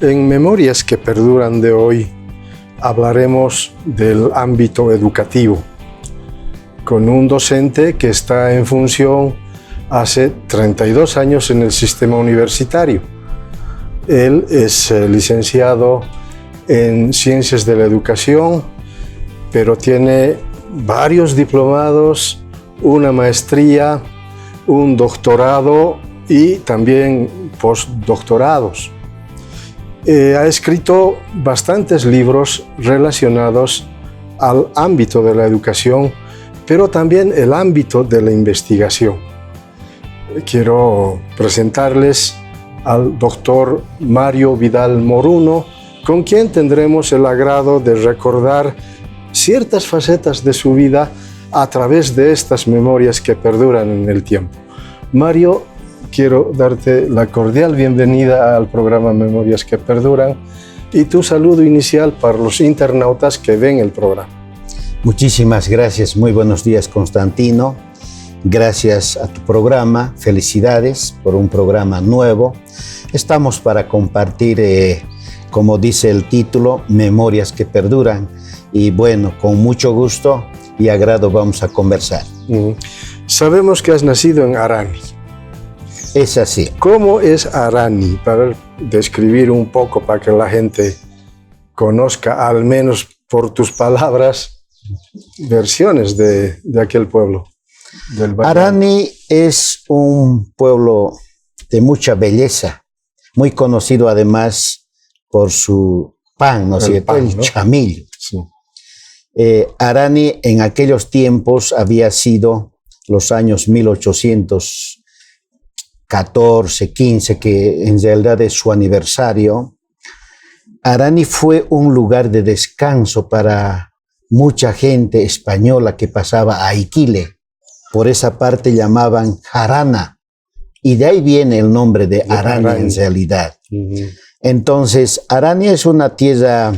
En Memorias que Perduran de hoy hablaremos del ámbito educativo, con un docente que está en función hace 32 años en el sistema universitario. Él es licenciado en Ciencias de la Educación, pero tiene varios diplomados, una maestría, un doctorado y también postdoctorados. Ha escrito bastantes libros relacionados al ámbito de la educación, pero también el ámbito de la investigación. Quiero presentarles al doctor Mario Vidal Moruno, con quien tendremos el agrado de recordar ciertas facetas de su vida a través de estas memorias que perduran en el tiempo. Mario, quiero darte la cordial bienvenida al programa Memorias que Perduran y tu saludo inicial para los internautas que ven el programa. Muchísimas gracias, muy buenos días, Constantino. Gracias a tu programa, felicidades por un programa nuevo. Estamos para compartir, como dice el título, Memorias que Perduran. Y bueno, con mucho gusto y agrado vamos a conversar. Sabemos que has nacido en Arani. Es así. ¿Cómo es Arani? Para describir un poco, para que la gente conozca, al menos por tus palabras, versiones de aquel pueblo. Arani es un pueblo de mucha belleza, muy conocido además por su pan, ¿no es cierto? El chamillo. Sí. Arani en aquellos tiempos había sido los años 1814, 15, que en realidad es su aniversario. Arani fue un lugar de descanso para mucha gente española que pasaba a Iquile. Por esa parte llamaban Jarana, y de ahí viene el nombre de Arani en realidad. Entonces, Arani es una tierra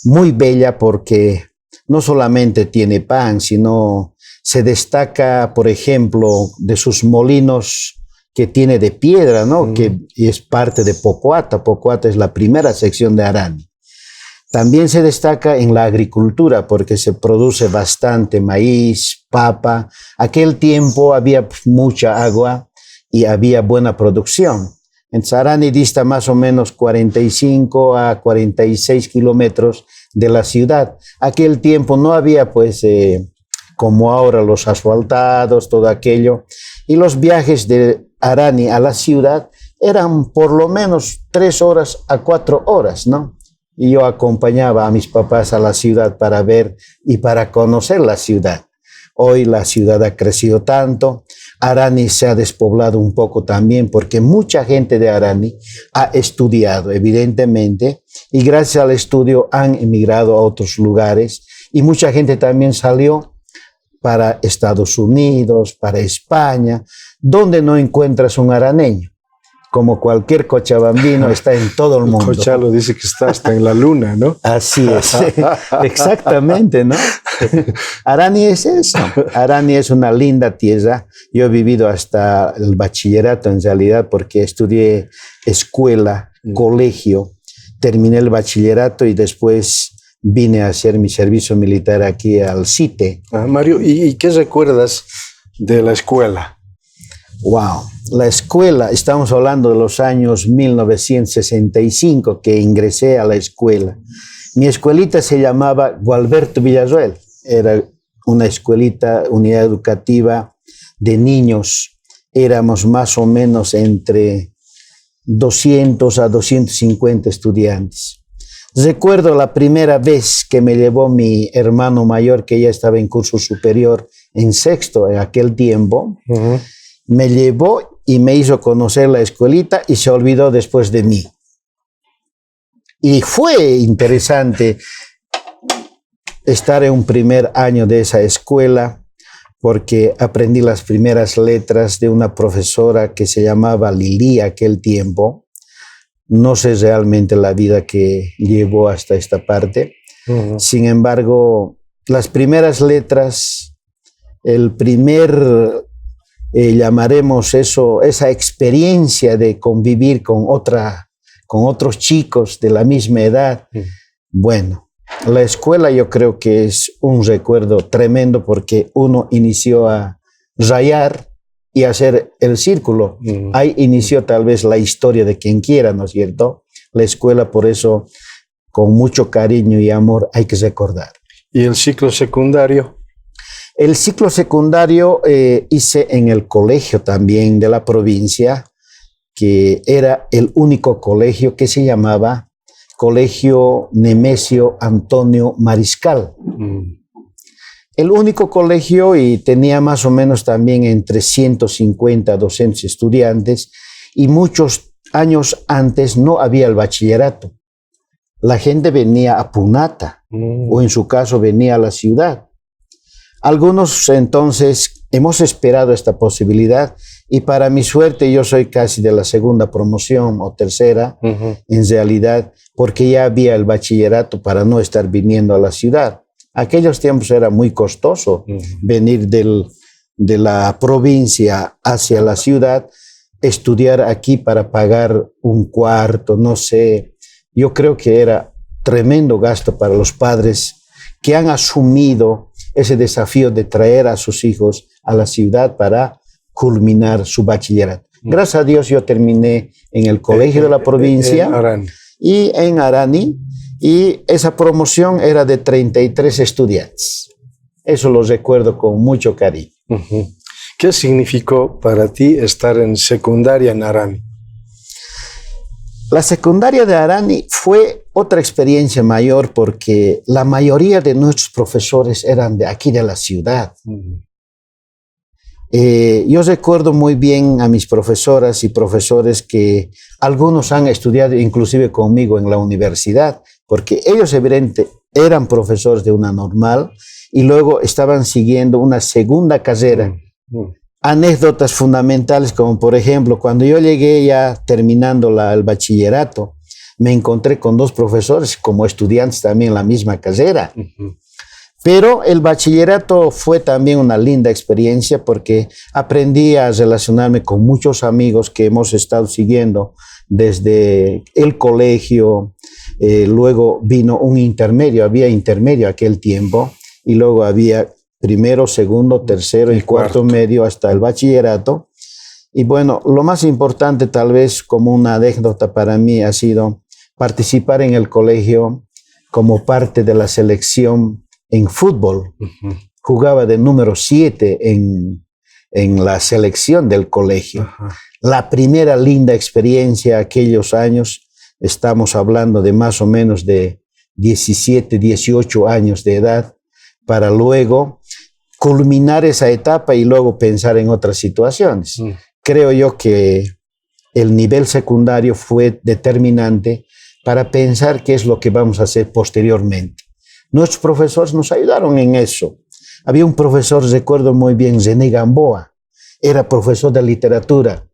muy bella porque no solamente tiene pan, sino se destaca, por ejemplo, de sus molinos que tiene de piedra, ¿no? Que es parte de Pocoata. Pocoata es la primera sección de Arani. También se destaca en la agricultura porque se produce bastante maíz, papa. Aquel tiempo había mucha agua y había buena producción. En Arani dista más o menos 45 a 46 kilómetros de la ciudad. Aquel tiempo no había pues como ahora los asfaltados, todo aquello. Y los viajes de Arani a la ciudad eran por lo menos 3 horas a 4 horas, ¿no? Y yo acompañaba a mis papás a la ciudad para ver y para conocer la ciudad. Hoy la ciudad ha crecido tanto. Arani se ha despoblado un poco también porque mucha gente de Arani ha estudiado, evidentemente, y gracias al estudio han emigrado a otros lugares y mucha gente también salió para Estados Unidos, para España, donde no encuentras un araneño. Como cualquier cochabambino, está en todo el mundo. Cochalo dice que está hasta en la luna, ¿no? Así es, exactamente, ¿no? Arani es eso. Arani es una linda tierra. Yo he vivido hasta el bachillerato en realidad porque estudié escuela, colegio, terminé el bachillerato y después vine a hacer mi servicio militar aquí al CITE. Mario, ¿y qué recuerdas de la escuela? Wow, la escuela, estamos hablando de los años 1965 que ingresé a la escuela. Mi escuelita se llamaba Gualberto Villarroel, era una escuelita, unidad educativa de niños. Éramos más o menos entre 200 a 250 estudiantes. Recuerdo la primera vez que me llevó mi hermano mayor, que ya estaba en curso superior, en sexto en aquel tiempo. Me llevó y me hizo conocer la escuelita y se olvidó después de mí. Y fue interesante estar en un primer año de esa escuela porque aprendí las primeras letras de una profesora que se llamaba Lili aquel tiempo. No sé realmente la vida que llevó hasta esta parte. Sin embargo, las primeras letras, el primer llamaremos eso, esa experiencia de convivir con con otros chicos de la misma edad. Bueno, la escuela yo creo que es un recuerdo tremendo porque uno inició a rayar y hacer el círculo. Ahí inició tal vez la historia de quien quiera, ¿no es cierto? La escuela, por eso, con mucho cariño y amor, hay que recordar. ¿Y el ciclo secundario? El ciclo secundario hice en el colegio también de la provincia, que era el único colegio que se llamaba Colegio Nemesio Antonio Mariscal. El único colegio, y tenía más o menos también entre 150 docentes estudiantes, y muchos años antes no había el bachillerato. La gente venía a Punata, o en su caso venía a la ciudad. Algunos entonces hemos esperado esta posibilidad, y para mi suerte yo soy casi de la segunda promoción o tercera, en realidad, porque ya había el bachillerato para no estar viniendo a la ciudad. Aquellos tiempos era muy costoso venir de la provincia hacia la ciudad, estudiar aquí para pagar un cuarto, no sé. Yo creo que era tremendo gasto para los padres que han asumido ese desafío de traer a sus hijos a la ciudad para culminar su bachillerato. Gracias a Dios yo terminé en el colegio de la provincia y en Arani, y esa promoción era de 33 estudiantes. Eso lo recuerdo con mucho cariño. ¿Qué significó para ti estar en secundaria en Arani? La secundaria de Arani fue otra experiencia mayor porque la mayoría de nuestros profesores eran de aquí de la ciudad. Yo recuerdo muy bien a mis profesoras y profesores que algunos han estudiado inclusive conmigo en la universidad, porque ellos evidentemente eran profesores de una normal y luego estaban siguiendo una segunda carrera. Anécdotas fundamentales como por ejemplo, cuando yo llegué ya terminando el bachillerato, me encontré con dos profesores como estudiantes también en la misma carrera. Pero el bachillerato fue también una linda experiencia porque aprendí a relacionarme con muchos amigos que hemos estado siguiendo desde el colegio. Luego vino un intermedio, había intermedio aquel tiempo, y luego había primero, segundo, tercero y cuarto medio hasta el bachillerato. Y bueno, lo más importante tal vez como una anécdota para mí ha sido participar en el colegio como parte de la selección en fútbol. Jugaba de número 7 en la selección del colegio. La primera linda experiencia aquellos años, estamos hablando de más o menos de 17, 18 años de edad, para luego culminar esa etapa y luego pensar en otras situaciones. Creo yo que el nivel secundario fue determinante para pensar qué es lo que vamos a hacer posteriormente. Nuestros profesores nos ayudaron en eso. Había un profesor, recuerdo muy bien, René Gamboa, era profesor de literatura.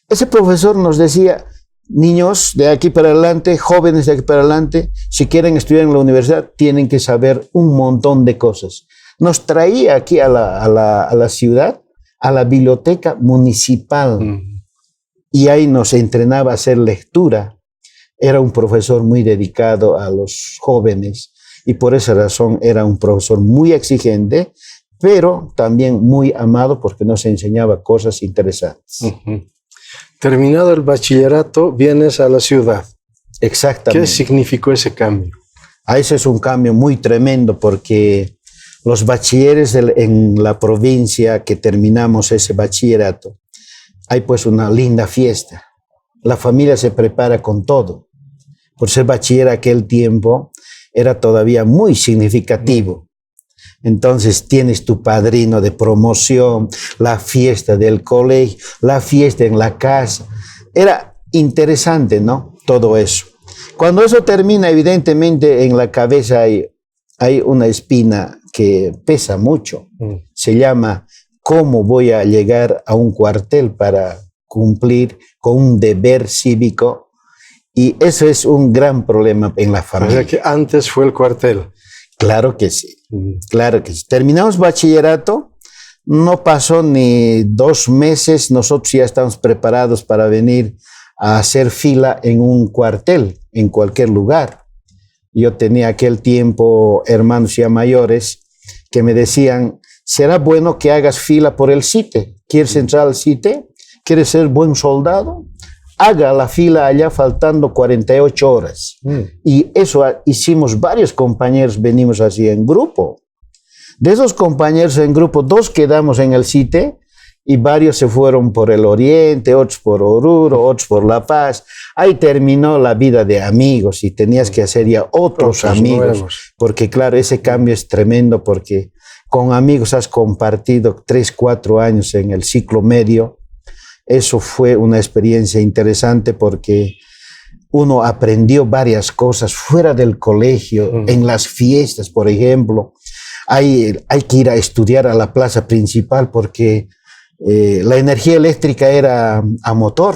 Ese profesor nos decía, niños de aquí para adelante, jóvenes de aquí para adelante, si quieren estudiar en la universidad, tienen que saber un montón de cosas. Nos traía aquí a la ciudad, a la biblioteca municipal, y ahí nos entrenaba a hacer lectura. Era un profesor muy dedicado a los jóvenes, y por esa razón era un profesor muy exigente, pero también muy amado porque nos enseñaba cosas interesantes. Terminado el bachillerato, vienes a la ciudad. Exactamente. ¿Qué significó ese cambio? Ese es un cambio muy tremendo porque los bachilleres en la provincia que terminamos ese bachillerato, hay pues una linda fiesta. La familia se prepara con todo. Por ser bachiller aquel tiempo era todavía muy significativo. Entonces tienes tu padrino de promoción, la fiesta del colegio, la fiesta en la casa. Era interesante, ¿no? Todo eso. Cuando eso termina, evidentemente en la cabeza hay una espina que pesa mucho. Se llama ¿cómo voy a llegar a un cuartel para cumplir con un deber cívico? Y eso es un gran problema en la familia. O sea que antes fue el cuartel. Claro que sí, claro que sí. Terminamos bachillerato, no pasó ni 2 meses, nosotros ya estamos preparados para venir a hacer fila en un cuartel, en cualquier lugar. Yo tenía aquel tiempo hermanos ya mayores que me decían, será bueno que hagas fila por el CITE. ¿Quieres entrar al CITE? ¿Quieres ser buen soldado? Haga la fila allá faltando 48 horas. Y eso hicimos varios compañeros, venimos así en grupo. De esos compañeros en grupo, 2 quedamos en el CITE y varios se fueron por el Oriente, otros por Oruro, otros por La Paz. Ahí terminó la vida de amigos y tenías que hacer ya otros amigos. Nuevos. Porque claro, ese cambio es tremendo porque con amigos has compartido 3, 4 años en el ciclo medio. Eso fue una experiencia interesante porque uno aprendió varias cosas fuera del colegio, en las fiestas, por ejemplo. Hay que ir a estudiar a la plaza principal porque la energía eléctrica era a motor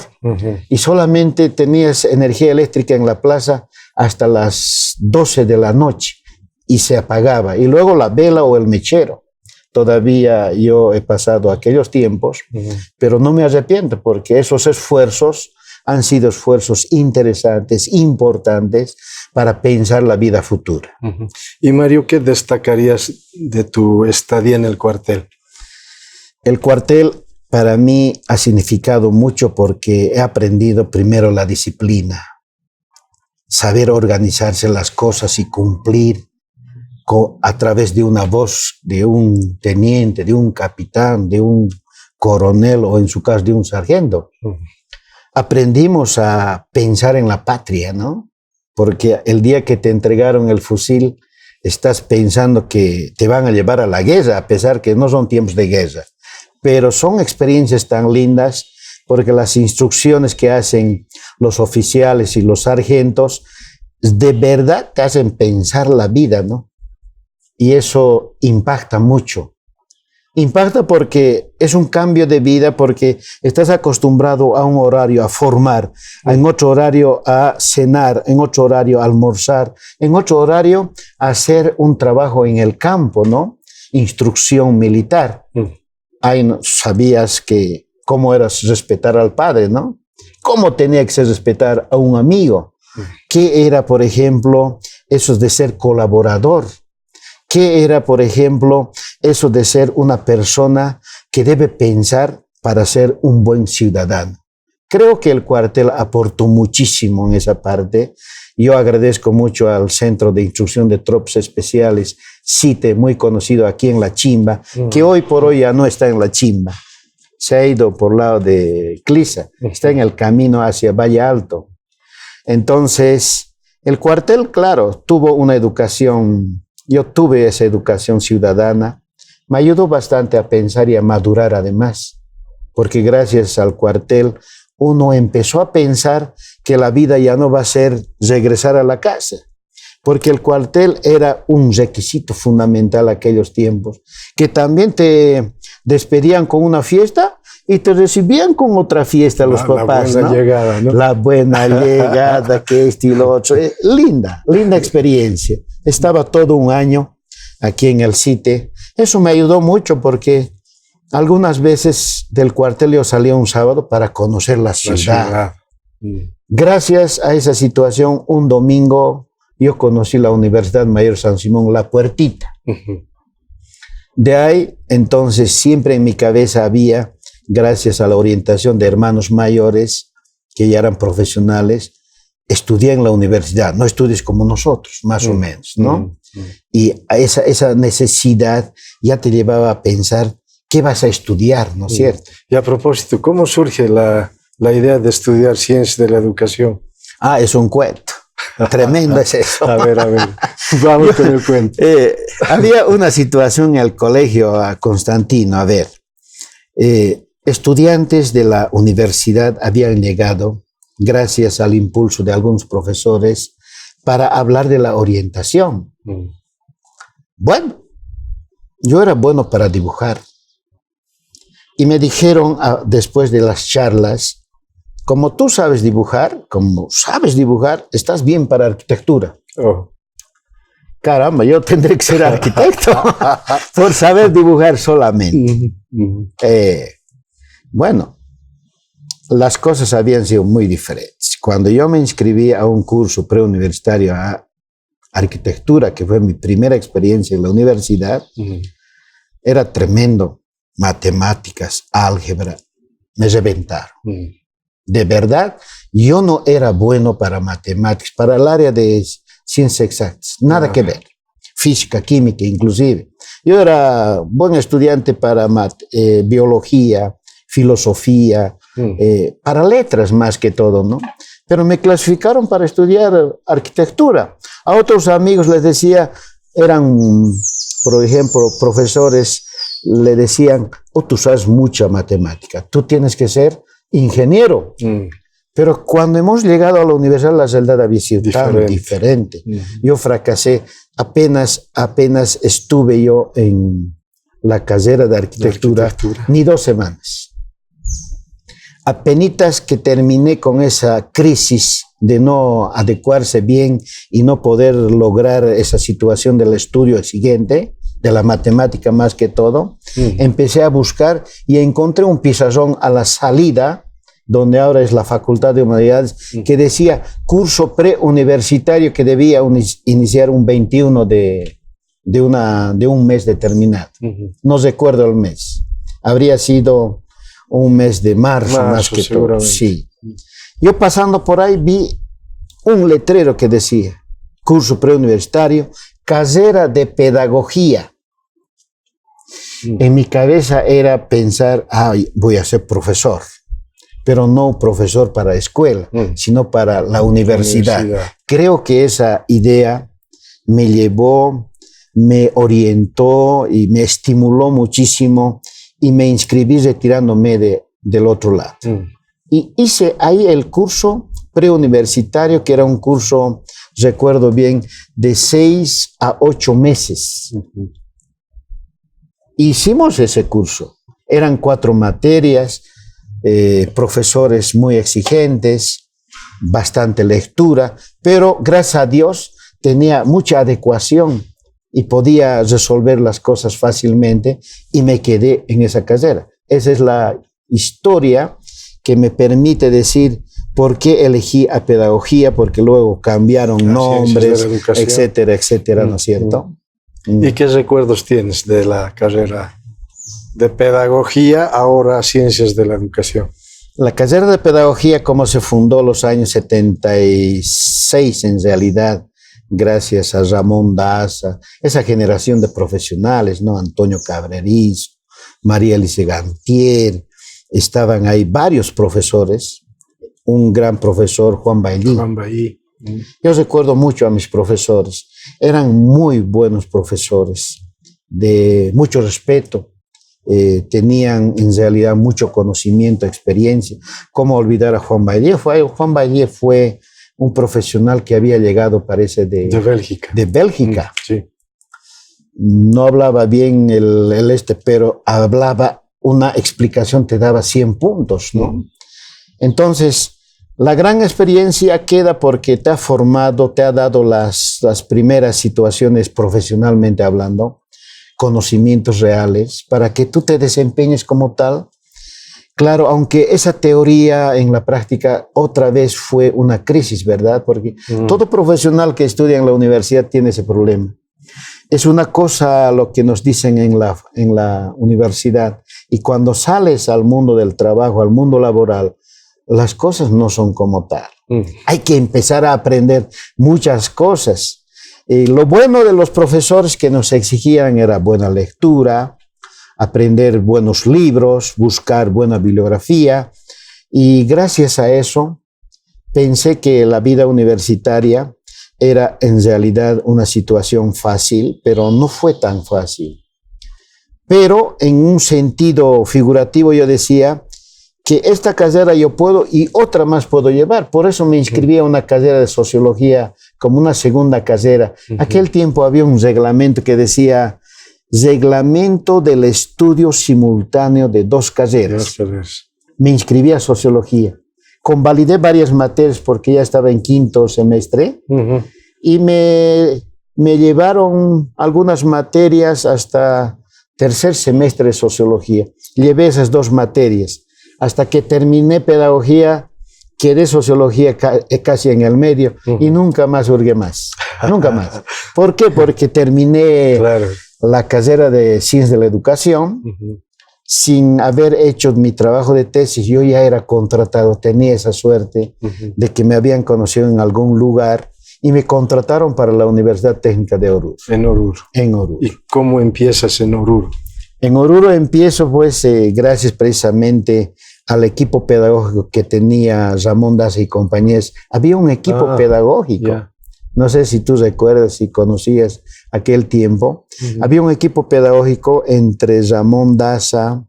y solamente tenías energía eléctrica en la plaza hasta las 12 de la noche y se apagaba. Y luego la vela o el mechero. Todavía yo he pasado aquellos tiempos, pero no me arrepiento porque esos esfuerzos han sido esfuerzos interesantes, importantes para pensar la vida futura. Y Mario, ¿qué destacarías de tu estadía en el cuartel? El cuartel para mí ha significado mucho porque he aprendido primero la disciplina, saber organizarse las cosas y cumplir a través de una voz de un teniente, de un capitán, de un coronel o en su caso de un sargento. Aprendimos a pensar en la patria, ¿no? Porque el día que te entregaron el fusil, estás pensando que te van a llevar a la guerra, a pesar que no son tiempos de guerra. Pero son experiencias tan lindas porque las instrucciones que hacen los oficiales y los sargentos de verdad te hacen pensar la vida, ¿no? Y eso impacta mucho. Impacta porque es un cambio de vida, porque estás acostumbrado a un horario a formar, en otro horario a cenar, en otro horario a almorzar, en otro horario a hacer un trabajo en el campo, ¿no? Instrucción militar. Ahí sabías que cómo era respetar al padre, ¿no? Cómo tenía que ser respetar a un amigo. ¿Qué era, por ejemplo, eso de ser colaborador? ¿Qué era, por ejemplo, eso de ser una persona que debe pensar para ser un buen ciudadano? Creo que el cuartel aportó muchísimo en esa parte. Yo agradezco mucho al Centro de Instrucción de Tropas Especiales, CITE, muy conocido aquí en La Chimba, que hoy por hoy ya no está en La Chimba. Se ha ido por lado de Clisa, está en el camino hacia Valle Alto. Entonces, el cuartel, claro, tuvo una educación. Yo tuve esa educación ciudadana, me ayudó bastante a pensar y a madurar además, porque gracias al cuartel uno empezó a pensar que la vida ya no va a ser regresar a la casa, porque el cuartel era un requisito fundamental aquellos tiempos, que también te despedían con una fiesta y te recibían con otra fiesta los papás, la buena ¿no? Llegada, ¿no? La buena llegada, que esto y lo otro. Linda experiencia. Estaba todo un año aquí en el CITE. Eso me ayudó mucho porque algunas veces del cuartel yo salía un sábado para conocer la ciudad. Gracias a esa situación, un domingo yo conocí la Universidad Mayor San Simón, La Puertita. De ahí, entonces, siempre en mi cabeza había, gracias a la orientación de hermanos mayores que ya eran profesionales, estudié en la universidad, no estudies como nosotros, más o menos, ¿no? Y esa necesidad ya te llevaba a pensar qué vas a estudiar, ¿no es cierto? Y a propósito, ¿cómo surge la idea de estudiar ciencias de la educación? Ah, es un cuento. Tremendo es eso. A ver, vamos con el cuento. Había una situación en el colegio Constantino, estudiantes de la universidad habían llegado, gracias al impulso de algunos profesores, para hablar de la orientación. Bueno, yo era bueno para dibujar. Y me dijeron, después de las charlas, como sabes dibujar, estás bien para arquitectura. Caramba, yo tendré que ser arquitecto por saber dibujar solamente. Bueno, las cosas habían sido muy diferentes. Cuando yo me inscribí a un curso preuniversitario a arquitectura, que fue mi primera experiencia en la universidad, era tremendo. Matemáticas, álgebra, me reventaron. De verdad, yo no era bueno para matemáticas, para el área de ciencias exactas, nada que ver. Física, química, inclusive. Yo era buen estudiante para biología, filosofía, para letras más que todo, ¿no? Pero me clasificaron para estudiar arquitectura. A otros amigos les decía, eran, por ejemplo, profesores, le decían, oh, tú sabes mucha matemática, tú tienes que ser ingeniero. Pero cuando hemos llegado a la universidad, la realidad había sido tan diferente. Yo fracasé, apenas estuve yo en la carrera de arquitectura, ni 2 semanas. Apenitas que terminé con esa crisis de no adecuarse bien y no poder lograr esa situación del estudio siguiente, de la matemática más que todo, empecé a buscar y encontré un pizarrón a la salida, donde ahora es la Facultad de Humanidades, que decía curso preuniversitario que debía iniciar un 21 de un mes determinado. No recuerdo el mes. Habría sido un mes de marzo más que todo. Sí. Yo pasando por ahí vi un letrero que decía curso preuniversitario, carrera de pedagogía. En mi cabeza era pensar, voy a ser profesor, pero no profesor para escuela, sino para la universidad. Creo que esa idea me llevó, me orientó y me estimuló muchísimo y me inscribí retirándome del otro lado. Y hice ahí el curso preuniversitario, que era un curso, recuerdo bien, de 6 a 8 meses. Hicimos ese curso. Eran 4 materias, profesores muy exigentes, bastante lectura, pero gracias a Dios tenía mucha adecuación y podía resolver las cosas fácilmente y me quedé en esa carrera. Esa es la historia que me permite decir por qué elegí a pedagogía, porque luego cambiaron nombres, etcétera, etcétera, ¿no es cierto? ¿Y qué recuerdos tienes de la carrera de pedagogía, ahora ciencias de la educación? La carrera de pedagogía, como se fundó en los años 76 en realidad, gracias a Ramón Daza, esa generación de profesionales, ¿no? Antonio Cabrerizo, María Alice Gantier, estaban ahí varios profesores, un gran profesor, Juan Bailí. Yo recuerdo mucho a mis profesores, eran muy buenos profesores, de mucho respeto, tenían en realidad mucho conocimiento, experiencia. ¿Cómo olvidar a Juan Bailí? Juan Bailí fue un profesional que había llegado, parece, de Bélgica. De Bélgica. Sí. No hablaba bien pero hablaba una explicación, te daba 100 puntos, ¿no? Entonces, la gran experiencia queda porque te ha formado, te ha dado las primeras situaciones profesionalmente hablando, conocimientos reales, para que tú te desempeñes como tal. Claro, aunque esa teoría en la práctica otra vez fue una crisis, ¿verdad? Porque todo profesional que estudia en la universidad tiene ese problema. Es una cosa lo que nos dicen en la universidad, y cuando sales al mundo del trabajo, al mundo laboral, las cosas no son como tal. Hay que empezar a aprender muchas cosas. Lo bueno de los profesores que nos exigían era buena lectura, aprender buenos libros, buscar buena bibliografía, y gracias a eso pensé que la vida universitaria era en realidad una situación fácil, pero no fue tan fácil. Pero en un sentido figurativo yo decía que esta carrera yo puedo y otra más puedo llevar. Por eso me inscribí a una carrera de sociología como una segunda carrera. Aquel tiempo había un reglamento que decía reglamento del estudio simultáneo de 2 carreras. Me inscribí a sociología. Convalidé varias materias porque ya estaba en 5º semestre y me llevaron algunas materias hasta 3er semestre de sociología. Llevé esas 2 materias. hasta que terminé pedagogía, quedé sociología casi en el medio y nunca más hurgué más, nunca más. ¿Por qué? Porque terminé la carrera de Ciencias de la Educación sin haber hecho mi trabajo de tesis. Yo ya era contratado, tenía esa suerte de que me habían conocido en algún lugar y me contrataron para la Universidad Técnica de Oruro. En Oruro. En Oruro. ¿Y cómo empiezas en Oruro? En Oruro empiezo pues gracias precisamente al equipo pedagógico que tenía Ramón Daza y compañías. Había un equipo pedagógico. No sé si tú recuerdas, si conocías aquel tiempo. Había un equipo pedagógico entre Ramón Daza,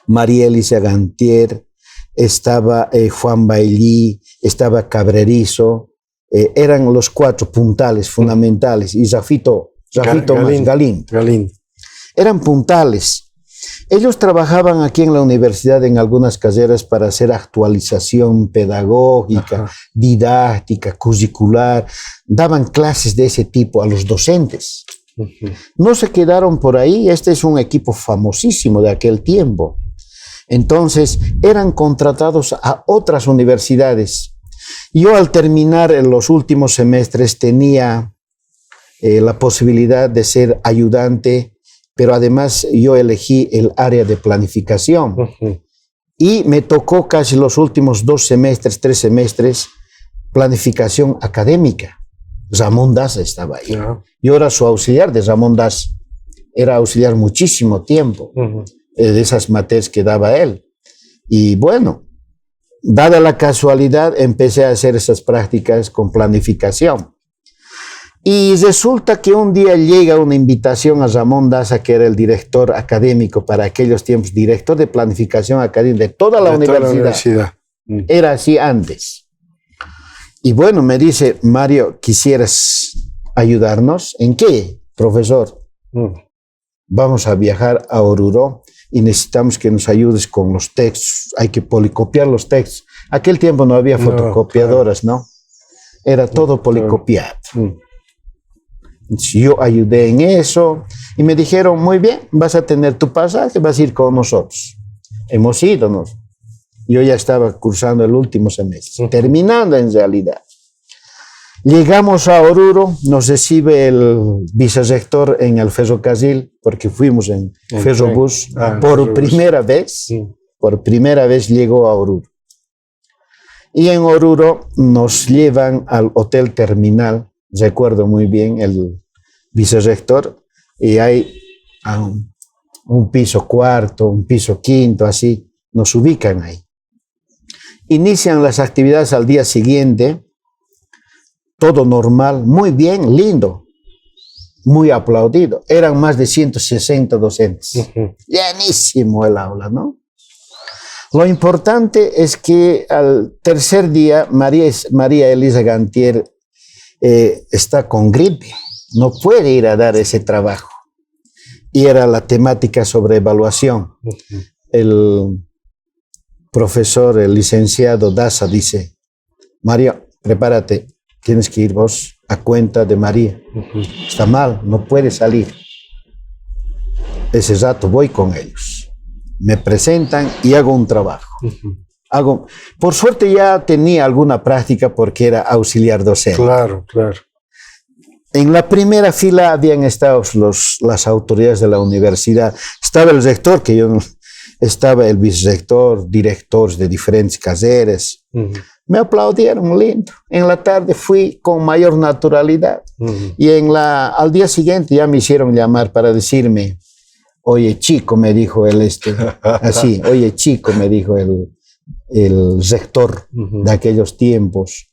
María Elisa Gantier, estaba Juan Bailí, estaba Cabrerizo. Eran los 4 puntales fundamentales, y Rafito Galín. Eran puntales. Ellos trabajaban aquí en la universidad en algunas carreras para hacer actualización pedagógica, didáctica, curricular. Daban clases de ese tipo a los docentes. No se quedaron por ahí. Este es un equipo famosísimo de aquel tiempo. Entonces, eran contratados a otras universidades. Yo al terminar en los últimos semestres tenía la posibilidad de ser ayudante, pero además yo elegí el área de planificación y me tocó casi los últimos 2 semestres, 3 semestres, planificación académica. Ramón Daza estaba ahí. Yo era su auxiliar de Ramón Daza. Era auxiliar muchísimo tiempo de esas materias que daba él. Y bueno, dada la casualidad, empecé a hacer esas prácticas con planificación. Y resulta que un día llega una invitación a Ramón Daza, que era el director académico para aquellos tiempos, director de planificación académica de toda la universidad. Era así antes. Y bueno, me dice, Mario, ¿quisieras ayudarnos? ¿En qué, profesor? Vamos a viajar a Oruro y necesitamos que nos ayudes con los textos. Hay que policopiar los textos. Aquel tiempo no había fotocopiadoras, ¿no? Era todo policopiado. Yo ayudé en eso y me dijeron, muy bien, vas a tener tu pasaje, vas a ir con nosotros. Hemos ido, ¿no? Yo ya estaba cursando el último semestre, terminando en realidad. Llegamos a Oruro, nos recibe el vicerrector en el ferrocarril, porque fuimos en ferrobús por primera vez. Por primera vez llegó a Oruro. Y en Oruro nos llevan al Hotel Terminal, recuerdo muy bien, el vicerrector, y hay un piso 4, un piso 5, así, nos ubican ahí. Inician las actividades al día siguiente, todo normal, muy bien, lindo, muy aplaudido. Eran más de 160 docentes. Llenísimo el aula, ¿no? Lo importante es que al tercer día, María Elisa Gantier está con gripe, no puede ir a dar ese trabajo. Y era la temática sobre evaluación. El profesor, el licenciado Daza dice, Mario, prepárate, tienes que ir vos a cuenta de María. Está mal, no puede salir. Ese rato voy con ellos. Me presentan y hago un trabajo. Por suerte ya tenía alguna práctica porque era auxiliar docente. Claro. En la primera fila habían estado las autoridades de la universidad. Estaba el rector, que yo no... Estaba el vicerrector, directores de diferentes carreras. Me aplaudieron lindo. En la tarde fui con mayor naturalidad. Y al día siguiente ya me hicieron llamar para decirme, oye chico, me dijo así, oye chico, me dijo el rector de aquellos tiempos,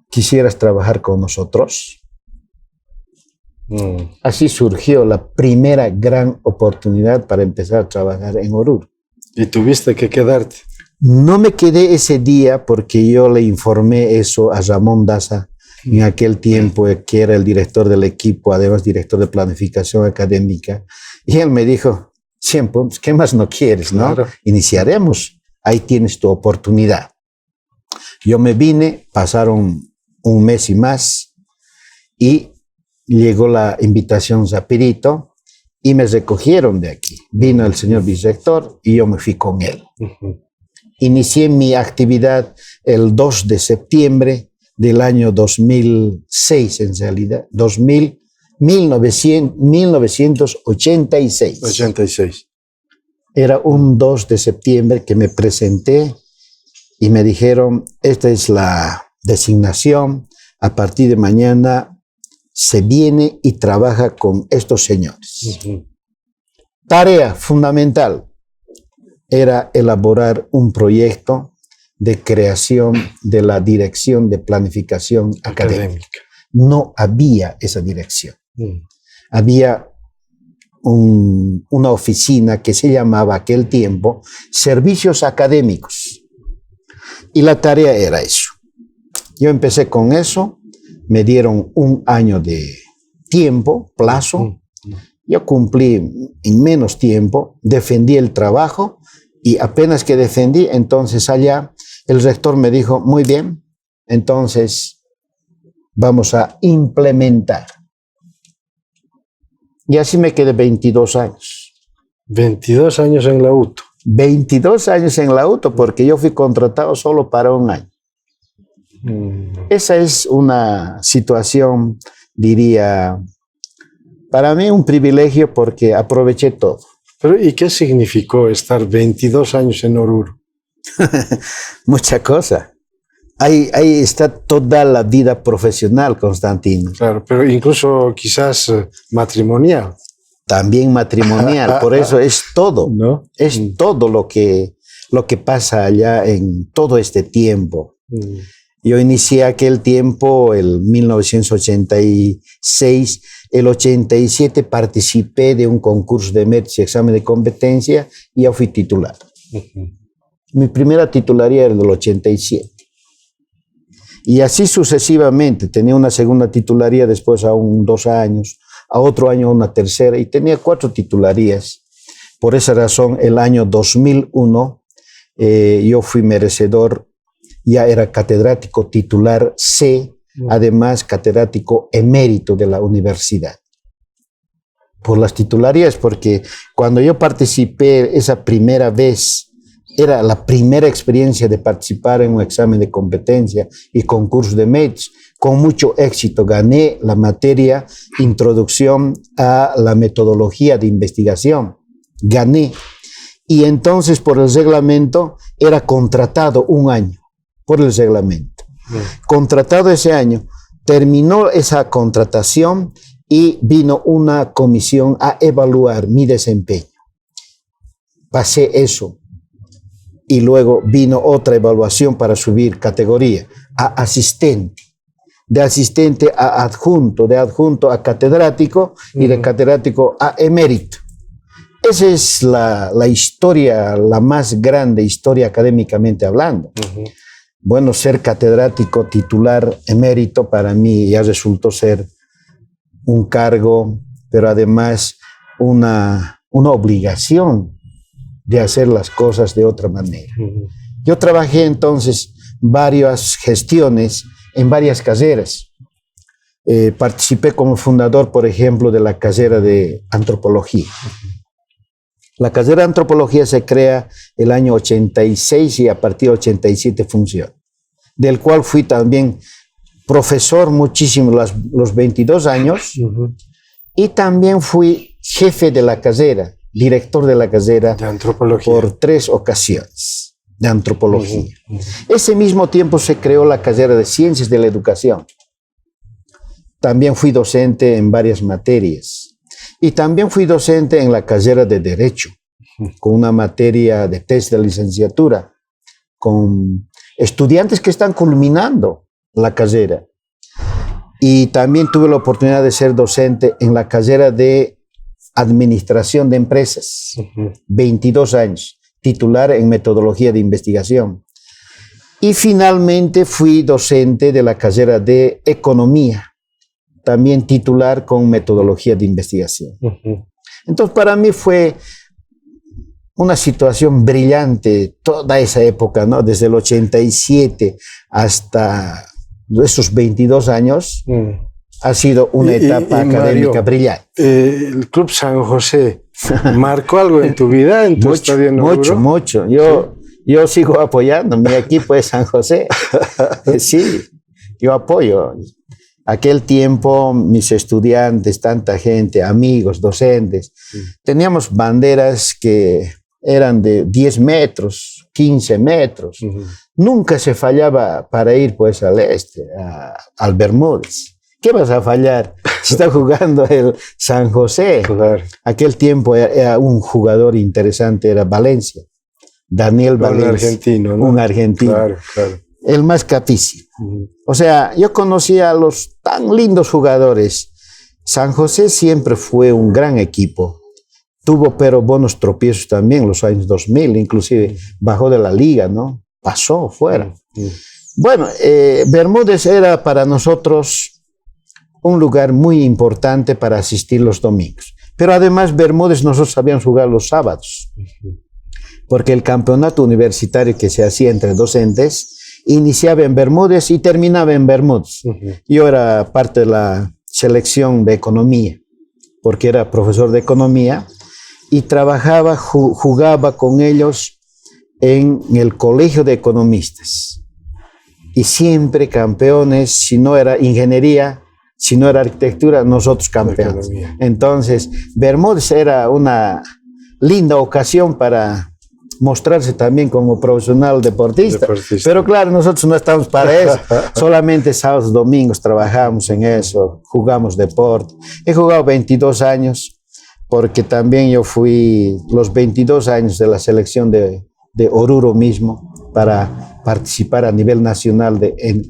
¿quisieras trabajar con nosotros? Así surgió la primera gran oportunidad para empezar a trabajar en Oruro. ¿Y tuviste que quedarte? No me quedé ese día porque yo le informé eso a Ramón Daza en aquel tiempo, que era el director del equipo, además director de planificación académica. Y él me dijo, 100 puntos, ¿qué más no quieres? ¿No? Claro. Iniciaremos, ahí tienes tu oportunidad. Yo me vine, pasaron un mes y más y llegó la invitación Zapirito y me recogieron de aquí. Vino el señor vicerrector y yo me fui con él. Inicié mi actividad el 2 de septiembre del año 2006, en realidad, 1986. 86. Era un 2 de septiembre que me presenté y me dijeron, esta es la designación, a partir de mañana se viene y trabaja con estos señores. Tarea fundamental era elaborar un proyecto de creación de la Dirección de Planificación Académica. No había esa dirección. Había una oficina que se llamaba aquel tiempo Servicios Académicos. Y la tarea era eso. Yo empecé con eso, me dieron un año de tiempo, plazo. Yo cumplí en menos tiempo, defendí el trabajo y apenas que defendí, entonces allá el rector me dijo, muy bien, entonces vamos a implementar. Y así me quedé 22 años. 22 años en la UTO. 22 años en la UTO, porque yo fui contratado solo para un año. Esa es una situación, diría, para mí un privilegio porque aproveché todo. Pero, ¿y qué significó estar 22 años en Oruro? Mucha cosa. Ahí está toda la vida profesional, Constantino. Claro, pero incluso quizás matrimonial. También matrimonial, por eso es todo, ¿no? Es todo lo que pasa allá en todo este tiempo. Yo inicié aquel tiempo, el 1986, el 87 participé de un concurso de méritos y examen de competencia y ya fui titular. Mi primera titularía era del 87. Y así sucesivamente, tenía una segunda titularía después a 2 años, a otro año una tercera y tenía 4 titularías. Por esa razón, el año 2001 yo fui merecedor, ya era catedrático titular C, además catedrático emérito de la universidad. Por las titularías, porque cuando yo participé esa primera vez, era la primera experiencia de participar en un examen de competencia y concurso de méritos. Con mucho éxito gané la materia Introducción a la Metodología de Investigación. Gané. Y entonces por el reglamento era contratado un año, por el reglamento. Contratado ese año, terminó esa contratación y vino una comisión a evaluar mi desempeño. Pasé eso. Y luego vino otra evaluación para subir categoría a asistente. De asistente a adjunto, de adjunto a catedrático y de catedrático a emérito. Esa es la historia, la más grande historia académicamente hablando. Bueno, ser catedrático titular emérito para mí ya resultó ser un cargo, pero además una obligación de hacer las cosas de otra manera. Yo trabajé entonces varias gestiones en varias carreras. Participé como fundador, por ejemplo, de la carrera de antropología. La carrera de antropología se crea el año 86 y a partir del 87 funciona, del cual fui también profesor muchísimo los 22 años y también fui jefe de la carrera, director de la carrera de antropología por 3 ocasiones de antropología. Ese mismo tiempo se creó la carrera de Ciencias de la Educación. También fui docente en varias materias. Y también fui docente en la carrera de Derecho, con una materia de test de licenciatura, con estudiantes que están culminando la carrera. Y también tuve la oportunidad de ser docente en la carrera de Administración de Empresas, 22 años, titular en Metodología de Investigación. Y finalmente fui docente de la carrera de Economía, también titular con Metodología de Investigación. Entonces, para mí fue una situación brillante toda esa época, ¿no? Desde el 87 hasta esos 22 años, ha sido una etapa académica Mario, brillante. ¿El Club San José marcó algo en tu vida, en tu estadio en Oruro? Mucho. Yo sigo apoyando, mi equipo es San José. Sí, yo apoyo. Aquel tiempo, mis estudiantes, tanta gente, amigos, docentes, teníamos banderas que eran de 10 metros, 15 metros. Nunca se fallaba para ir pues al este, al Bermúdez. ¿Qué vas a fallar si está jugando el San José? Claro. Aquel tiempo era un jugador interesante, era Valencia. Daniel Valencia. Un argentino, ¿no? Un argentino. Claro. El más capísimo. O sea, yo conocía a los tan lindos jugadores. San José siempre fue un gran equipo. Tuvo pero buenos tropiezos también los años 2000, inclusive bajó de la liga, ¿no? Pasó fuera. Bueno, Bermúdez era para nosotros un lugar muy importante para asistir los domingos. Pero además Bermúdez nosotros sabíamos jugar los sábados, porque el campeonato universitario que se hacía entre docentes iniciaba en Bermúdez y terminaba en Bermúdez. Yo era parte de la selección de economía, porque era profesor de economía y trabajaba, jugaba con ellos en el colegio de economistas. Y siempre campeones, si no era ingeniería, si no era arquitectura, nosotros campeones. Entonces, Bermúdez era una linda ocasión para mostrarse también como profesional deportista. Pero claro, nosotros no estamos para eso. Solamente sábados, domingos trabajamos en eso, jugamos deporte. He jugado 22 años, porque también yo fui los 22 años de la selección de Oruro mismo, para participar a nivel nacional.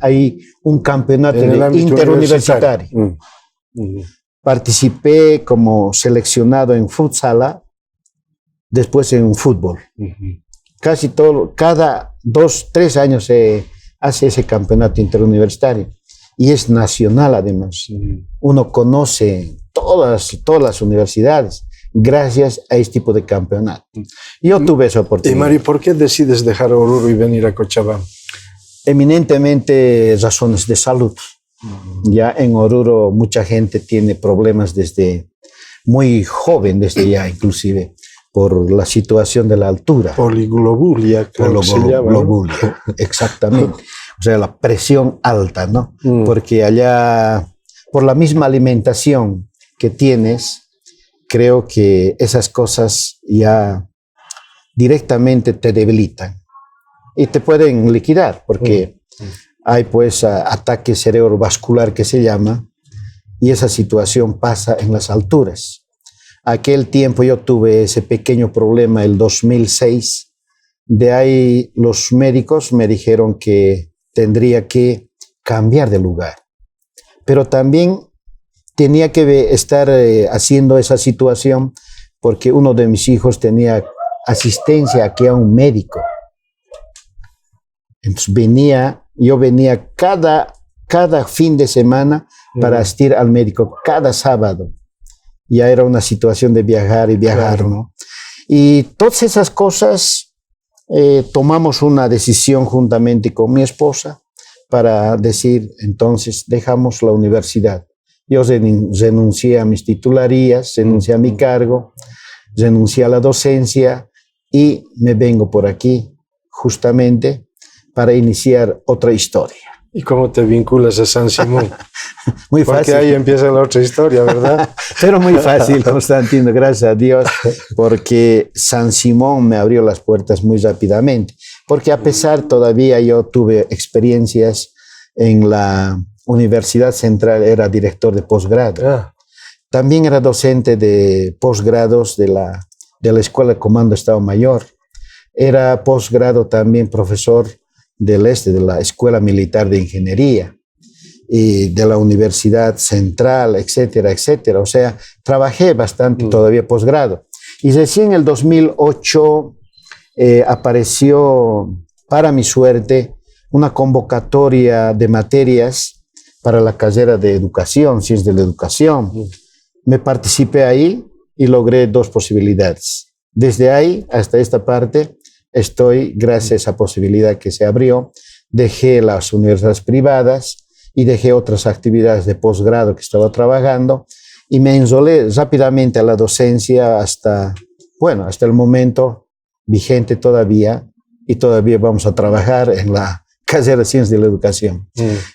Hay un campeonato interuniversitario. Participé como seleccionado en futsal, después en fútbol. Casi todo, cada 2-3 años se hace ese campeonato interuniversitario. Y es nacional además. Uno conoce todas las universidades gracias a este tipo de campeonato. Yo tuve esa oportunidad. Y Mario, ¿por qué decides dejar Oruro y venir a Cochabamba? Eminentemente razones de salud. Ya en Oruro mucha gente tiene problemas desde muy joven, desde ya inclusive, por la situación de la altura. Poliglobulia, creo que se llama, ¿no? Exactamente. O sea, la presión alta, ¿no? Porque allá, por la misma alimentación que tienes, creo que esas cosas ya directamente te debilitan y te pueden liquidar, porque hay pues ataque cerebrovascular que se llama, y esa situación pasa en las alturas. Aquel tiempo yo tuve ese pequeño problema el 2006, de ahí los médicos me dijeron que tendría que cambiar de lugar, pero también tenía que estar haciendo esa situación porque uno de mis hijos tenía asistencia aquí a un médico. Entonces yo venía cada fin de semana para asistir al médico, cada sábado. Ya era una situación de viajar y viajar, claro, ¿no? Y todas esas cosas tomamos una decisión juntamente con mi esposa para decir, entonces dejamos la universidad. Yo renuncié a mis titularías, renuncié a mi cargo, renuncié a la docencia y me vengo por aquí justamente para iniciar otra historia. ¿Y cómo te vinculas a San Simón? Muy fácil. Porque ahí empieza la otra historia, ¿verdad? Pero muy fácil, Constantino, gracias a Dios, porque San Simón me abrió las puertas muy rápidamente. Porque a pesar todavía yo tuve experiencias en la Universidad Central, era director de posgrado. También era docente de posgrados de la Escuela de Comando Estado Mayor. Era posgrado también profesor de la Escuela Militar de Ingeniería y de la Universidad Central, etcétera, etcétera. O sea, trabajé bastante todavía posgrado. Y recién en el 2008 apareció, para mi suerte, una convocatoria de materias para la carrera de educación, ciencias de la educación. Me participé ahí y logré 2 posibilidades. Desde ahí hasta esta parte estoy, gracias a esa posibilidad que se abrió, dejé las universidades privadas y dejé otras actividades de posgrado que estaba trabajando y me ensolé rápidamente a la docencia hasta el momento vigente todavía, y todavía vamos a trabajar en la carrera de Ciencias de la Educación.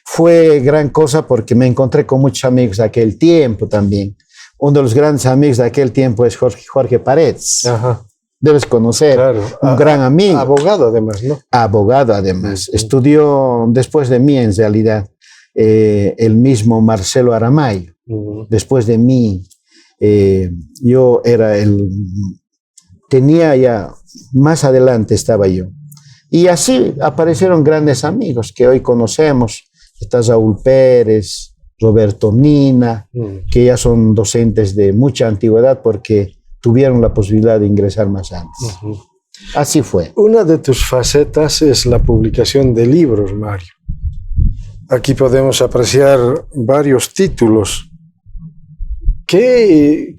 Fue gran cosa porque me encontré con muchos amigos de aquel tiempo también. Uno de los grandes amigos de aquel tiempo es Jorge Paredes. Ajá. Debes conocer, claro. Un gran amigo. Abogado además, ¿no? Abogado además. Estudió después de mí en realidad el mismo Marcelo Aramayo. Después de mí, yo era tenía ya, más adelante estaba yo. Y así aparecieron grandes amigos que hoy conocemos. Está Saúl Pérez, Roberto Nina, que ya son docentes de mucha antigüedad porque tuvieron la posibilidad de ingresar más antes. Así fue. Una de tus facetas es la publicación de libros, Mario. Aquí podemos apreciar varios títulos. ¿Qué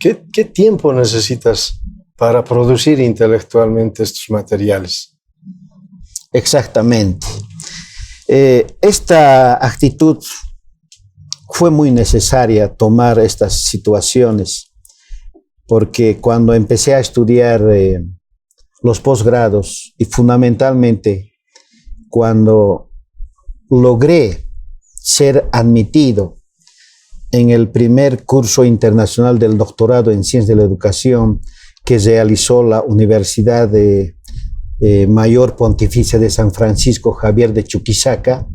tiempo necesitas para producir intelectualmente estos materiales? Exactamente. Esta actitud fue muy necesaria, tomar estas situaciones, porque cuando empecé a estudiar los posgrados y fundamentalmente cuando logré ser admitido en el primer curso internacional del doctorado en Ciencias de la Educación que realizó la Universidad Mayor Pontificia de San Francisco Javier de Chuquisaca,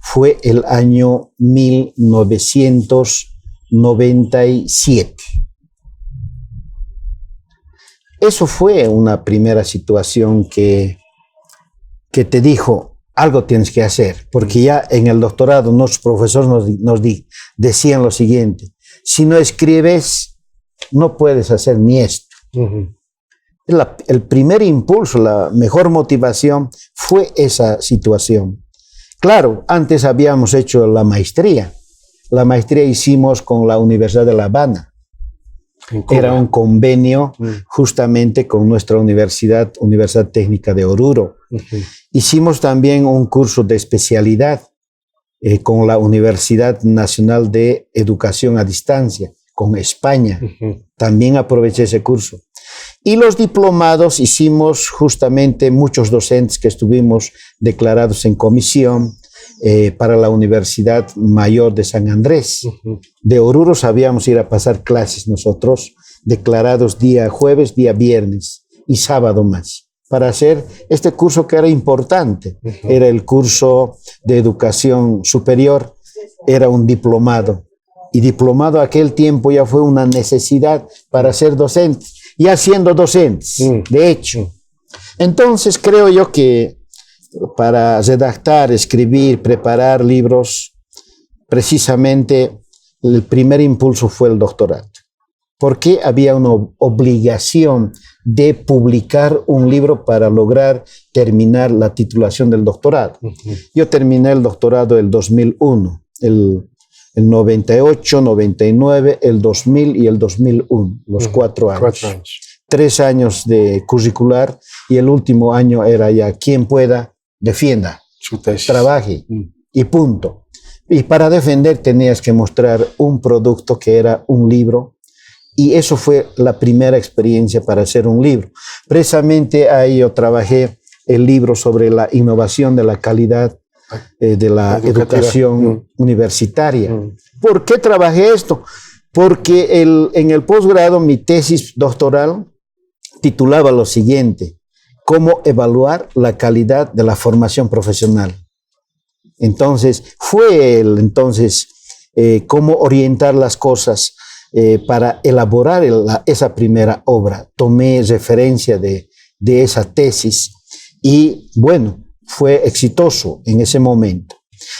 fue el año 1997. Eso fue una primera situación que te dijo, algo tienes que hacer, porque ya en el doctorado nuestros profesores nos decían lo siguiente: si no escribes, no puedes hacer ni esto. El primer impulso, la mejor motivación fue esa situación. Claro, antes habíamos hecho la maestría. La maestría hicimos con la Universidad de La Habana. Era un convenio justamente con nuestra Universidad Técnica de Oruro. Hicimos también un curso de especialidad con la Universidad Nacional de Educación a Distancia, con España. También aproveché ese curso. Y los diplomados hicimos justamente muchos docentes que estuvimos declarados en comisión para la Universidad Mayor de San Andrés. De Oruro sabíamos ir a pasar clases nosotros, declarados día jueves, día viernes y sábado más, para hacer este curso que era importante. Era el curso de educación superior, era un diplomado. Y diplomado aquel tiempo ya fue una necesidad para ser docente, ya siendo docentes, de hecho. Entonces creo yo que para redactar, escribir, preparar libros, precisamente el primer impulso fue el doctorado, porque había una obligación de publicar un libro para lograr terminar la titulación del doctorado. Yo terminé el doctorado el 2001, el 98, 99, el 2000 y el 2001, los 4 años. 4 años. 3 años de curricular y el último año era ya quien pueda, defienda, su tesis, trabaje y punto. Y para defender tenías que mostrar un producto que era un libro, y eso fue la primera experiencia para hacer un libro. Precisamente ahí yo trabajé el libro sobre la innovación de la calidad de la educación universitaria. ¿Por qué trabajé esto? Porque en el posgrado mi tesis doctoral titulaba lo siguiente: cómo evaluar la calidad de la formación profesional. Entonces, fue cómo orientar las cosas para elaborar esa primera obra. Tomé referencia de esa tesis y, bueno, fue exitoso en ese momento.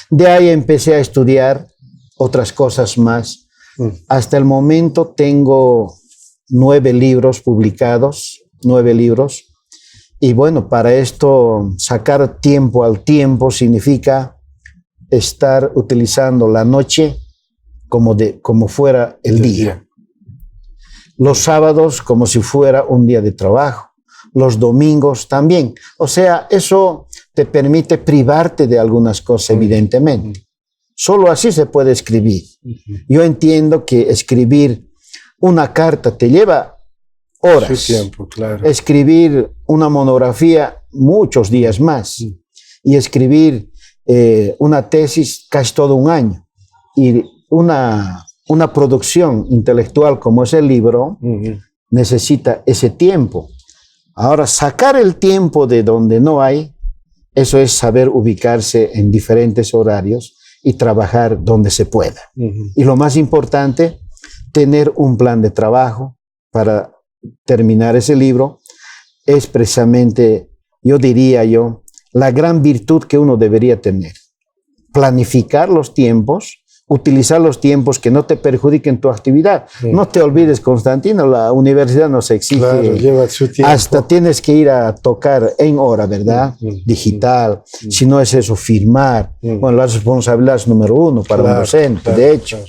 De ahí empecé a estudiar otras cosas más. Hasta el momento tengo 9 libros publicados, 9 libros. Y bueno, para esto sacar tiempo al tiempo significa estar utilizando la noche como fuera el día. Los sábados como si fuera un día de trabajo. Los domingos también. O sea, eso te permite privarte de algunas cosas, evidentemente. Solo así se puede escribir. Yo entiendo que escribir una carta te lleva horas. Su tiempo, claro. Escribir una monografía, muchos días más. Y escribir una tesis, casi todo un año. Y una producción intelectual como es el libro, necesita ese tiempo. Ahora, sacar el tiempo de donde no hay, eso es saber ubicarse en diferentes horarios y trabajar donde se pueda. Y lo más importante, tener un plan de trabajo para terminar ese libro, es precisamente, yo diría la gran virtud que uno debería tener. Planificar los tiempos, utilizar los tiempos que no te perjudiquen tu actividad. No te olvides, Constantino, la universidad nos exige, claro, lleva su tiempo. Hasta tienes que ir a tocar en hora, ¿verdad? Digital. Si no es eso, firmar. Bueno, la responsabilidad es número uno para un docente, de hecho.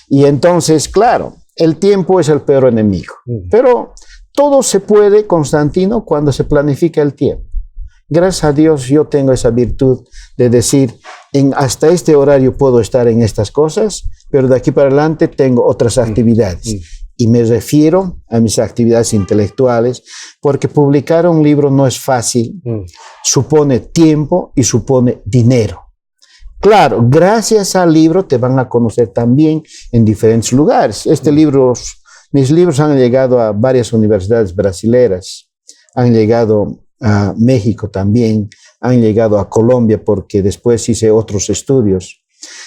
Y entonces, claro, el tiempo es el peor enemigo. Pero todo se puede, Constantino, cuando se planifica el tiempo. Gracias a Dios yo tengo esa virtud de decir, hasta este horario puedo estar en estas cosas, pero de aquí para adelante tengo otras actividades. Y me refiero a mis actividades intelectuales, porque publicar un libro no es fácil, supone tiempo y supone dinero. Claro, gracias al libro te van a conocer también en diferentes lugares. Mis libros han llegado a varias universidades brasileras, han llegado a México también, han llegado a Colombia porque después hice otros estudios.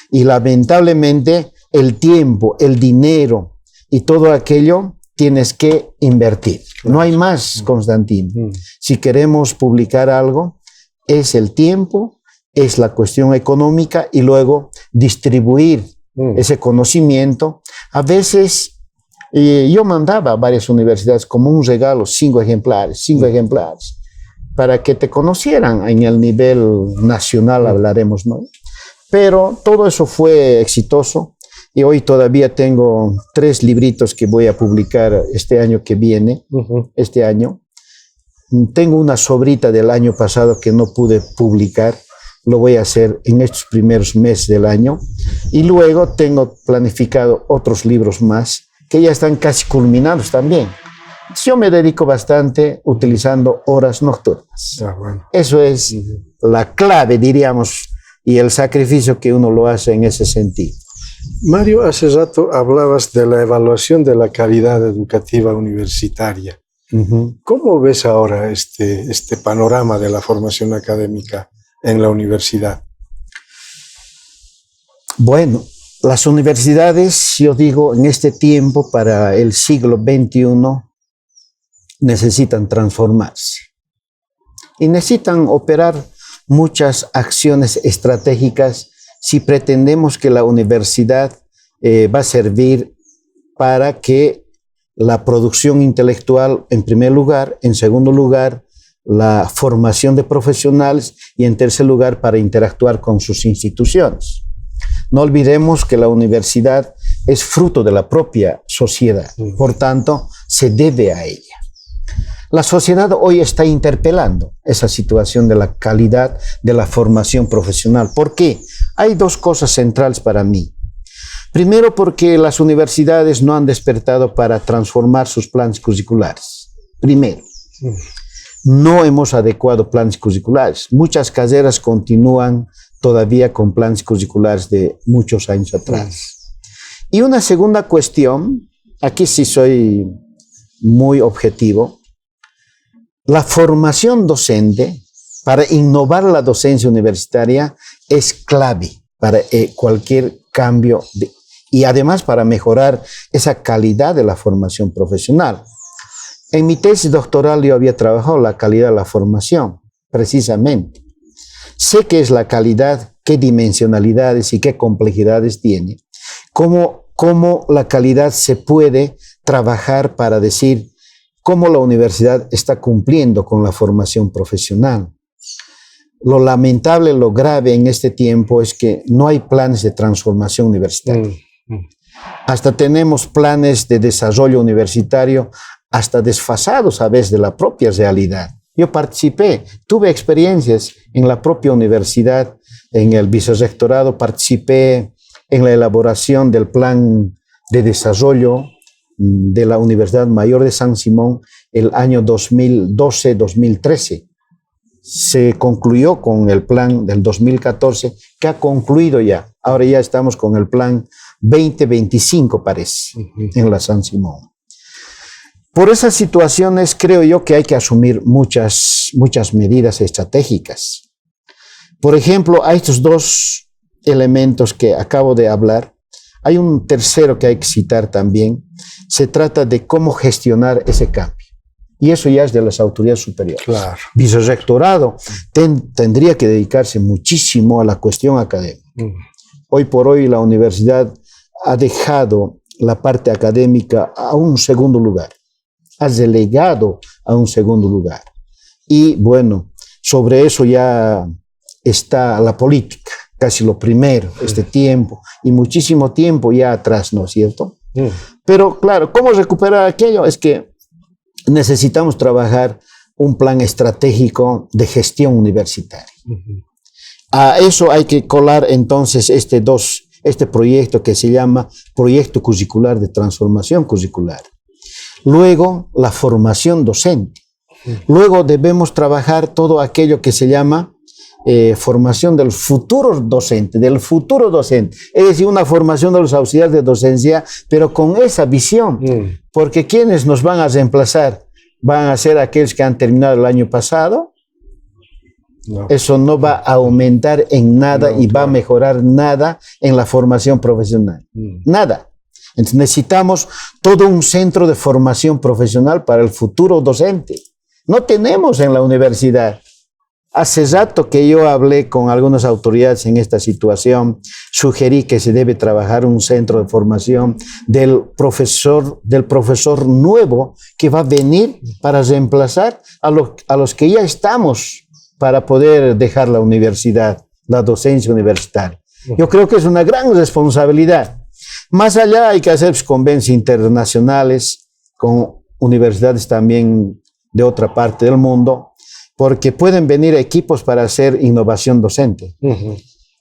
Y lamentablemente el tiempo, el dinero y todo aquello tienes que invertir. No hay más, Constantino. Si queremos publicar algo, es el tiempo, es la cuestión económica y luego distribuir ese conocimiento. A veces yo mandaba a varias universidades como un regalo 5 ejemplares, para que te conocieran en el nivel nacional, hablaremos, ¿no? Pero todo eso fue exitoso y hoy todavía tengo 3 libritos que voy a publicar este año que viene, este año. Tengo una sobrita del año pasado que no pude publicar, lo voy a hacer en estos primeros meses del año y luego tengo planificado otros libros más que ya están casi culminados también. Yo me dedico bastante utilizando horas nocturnas. Bueno. Eso es la clave, diríamos, y el sacrificio que uno lo hace en ese sentido. Mario, hace rato hablabas de la evaluación de la calidad educativa universitaria. ¿Cómo ves ahora este panorama de la formación académica en la universidad? Bueno, las universidades, yo digo, en este tiempo, para el siglo XXI, necesitan transformarse y necesitan operar muchas acciones estratégicas si pretendemos que la universidad va a servir para que la producción intelectual, en primer lugar, en segundo lugar, la formación de profesionales y en tercer lugar, para interactuar con sus instituciones. No olvidemos que la universidad es fruto de la propia sociedad, por tanto, se debe a ella. La sociedad hoy está interpelando esa situación de la calidad de la formación profesional. ¿Por qué? Hay 2 cosas centrales para mí. Primero, porque las universidades no han despertado para transformar sus planes curriculares. Primero, no hemos adecuado planes curriculares. Muchas carreras continúan todavía con planes curriculares de muchos años atrás. Y una segunda cuestión, aquí sí soy muy objetivo. La formación docente, para innovar la docencia universitaria, es clave para cualquier cambio y además para mejorar esa calidad de la formación profesional. En mi tesis doctoral yo había trabajado la calidad de la formación, precisamente. Sé qué es la calidad, qué dimensionalidades y qué complejidades tiene, cómo la calidad se puede trabajar para decir cómo la universidad está cumpliendo con la formación profesional. Lo lamentable, lo grave en este tiempo es que no hay planes de transformación universitaria. Hasta tenemos planes de desarrollo universitario hasta desfasados a veces de la propia realidad. Yo participé, tuve experiencias en la propia universidad en el vicerrectorado participé en la elaboración del plan de desarrollo de la Universidad Mayor de San Simón el año 2012-2013. Se concluyó con el plan del 2014, que ha concluido ya. Ahora ya estamos con el plan 2025, parece, en la San Simón. Por esas situaciones creo yo que hay que asumir muchas medidas estratégicas. Por ejemplo, hay estos dos elementos que acabo de hablar. Hay un tercero que hay que citar también. Se trata de cómo gestionar ese cambio. Y eso ya es de las autoridades superiores. Claro. Vicerrectorado tendría que dedicarse muchísimo a la cuestión académica. Hoy por hoy la universidad ha dejado la parte académica a un segundo lugar. Ha relegado a un segundo lugar. Y bueno, sobre eso ya está la política, casi lo primero, este tiempo, y muchísimo tiempo ya atrás, ¿no es cierto? Pero claro, ¿cómo recuperar aquello? Es que necesitamos trabajar un plan estratégico de gestión universitaria. A eso hay que colar entonces este proyecto que se llama Proyecto Curricular de Transformación Curricular. Luego, la formación docente. Luego debemos trabajar todo aquello que se llama formación del futuro docente, es decir, una formación de los auxiliares de docencia, pero con esa visión, porque ¿quiénes nos van a reemplazar? ¿Van a ser aquellos que han terminado el año pasado? No. Eso no va a aumentar en nada y va a mejorar nada en la formación profesional, nada. Entonces necesitamos todo un centro de formación profesional para el futuro docente. No tenemos en la universidad. Hace rato que yo hablé con algunas autoridades en esta situación, sugerí que se debe trabajar un centro de formación del profesor nuevo que va a venir para reemplazar a los que ya estamos para poder dejar la universidad, la docencia universitaria. Yo creo que es una gran responsabilidad. Más allá hay que hacer convenios internacionales con universidades también de otra parte del mundo, porque pueden venir equipos para hacer innovación docente.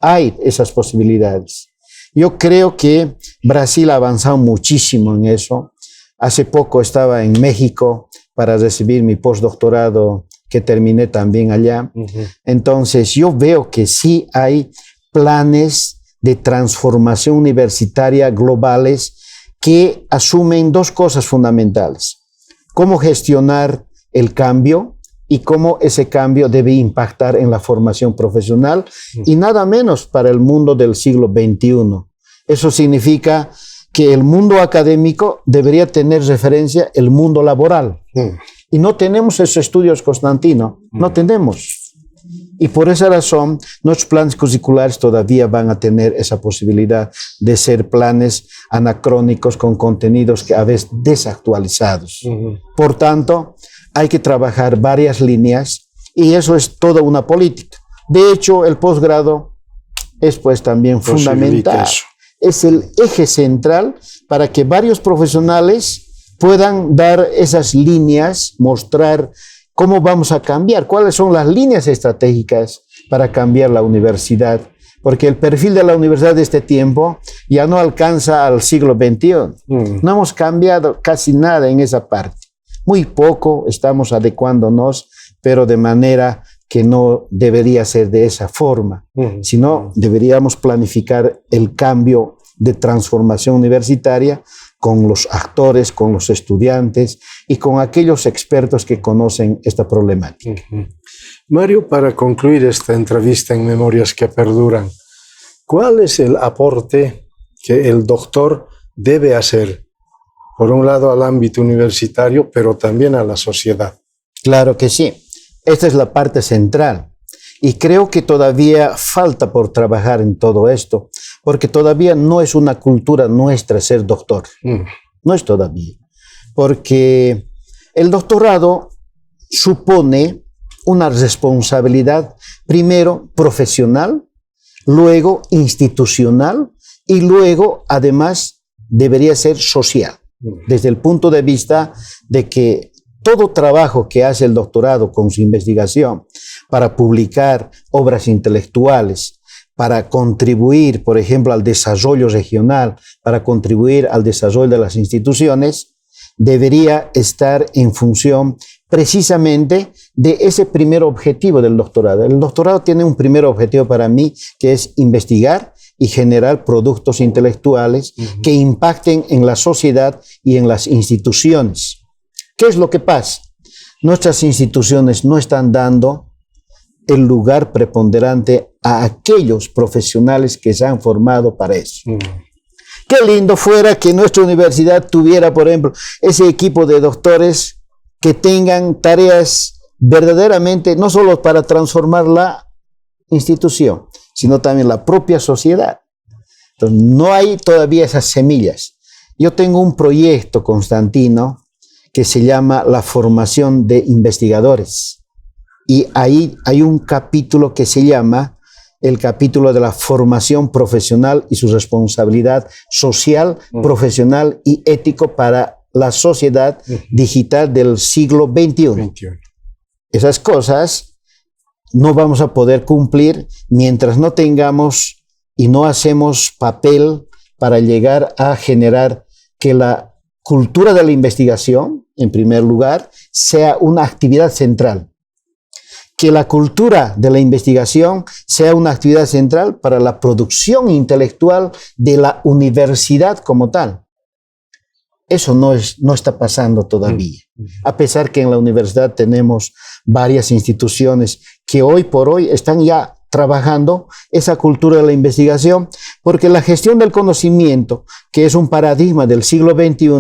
Hay esas posibilidades. Yo creo que Brasil ha avanzado muchísimo en eso. Hace poco estaba en México para recibir mi postdoctorado, que terminé también allá. Entonces yo veo que sí hay planes de transformación universitaria globales que asumen dos cosas fundamentales: cómo gestionar el cambio y cómo ese cambio debe impactar en la formación profesional, y nada menos para el mundo del siglo XXI. Eso significa que el mundo académico debería tener referencia el mundo laboral. Y no tenemos esos estudios, Constantino, no tenemos. Y por esa razón, nuestros planes curriculares todavía van a tener esa posibilidad de ser planes anacrónicos con contenidos que a veces desactualizados. Por tanto, hay que trabajar varias líneas y eso es toda una política. De hecho, el posgrado es pues también fundamental. Es el eje central para que varios profesionales puedan dar esas líneas, mostrar cómo vamos a cambiar, cuáles son las líneas estratégicas para cambiar la universidad, porque el perfil de la universidad de este tiempo ya no alcanza al siglo XXI. No hemos cambiado casi nada en esa parte. Muy poco estamos adecuándonos, pero de manera que no debería ser de esa forma, sino deberíamos planificar el cambio de transformación universitaria con los actores, con los estudiantes y con aquellos expertos que conocen esta problemática. Mario, para concluir esta entrevista en Memorias que Perduran, ¿cuál es el aporte que el doctor debe hacer, por un lado al ámbito universitario, pero también a la sociedad? Claro que sí. Esta es la parte central. Y creo que todavía falta por trabajar en todo esto, porque todavía no es una cultura nuestra ser doctor. No es todavía. Porque el doctorado supone una responsabilidad, primero profesional, luego institucional y luego, además, debería ser social. Desde el punto de vista de que todo trabajo que hace el doctorado con su investigación para publicar obras intelectuales, para contribuir, por ejemplo, al desarrollo regional, para contribuir al desarrollo de las instituciones, debería estar en función precisamente de ese primer objetivo del doctorado. El doctorado tiene un primer objetivo para mí, que es investigar y generar productos intelectuales que impacten en la sociedad y en las instituciones. ¿Qué es lo que pasa? Nuestras instituciones no están dando el lugar preponderante a aquellos profesionales que se han formado para eso. Qué lindo fuera que nuestra universidad tuviera, por ejemplo, ese equipo de doctores que tengan tareas verdaderamente, no solo para transformar la institución, sino también la propia sociedad. Entonces, no hay todavía esas semillas. Yo tengo un proyecto, Constantino, que se llama la formación de investigadores. Y ahí hay un capítulo que se llama el capítulo de la formación profesional y su responsabilidad social, profesional y ético para la sociedad digital del siglo XXI. Esas cosas no vamos a poder cumplir mientras no tengamos y no hacemos papel para llegar a generar que la cultura de la investigación, en primer lugar, sea una actividad central. Que la cultura de la investigación sea una actividad central para la producción intelectual de la universidad como tal. Eso no está pasando todavía. A pesar que en la universidad tenemos varias instituciones que hoy por hoy están ya trabajando esa cultura de la investigación, porque la gestión del conocimiento, que es un paradigma del siglo XXI,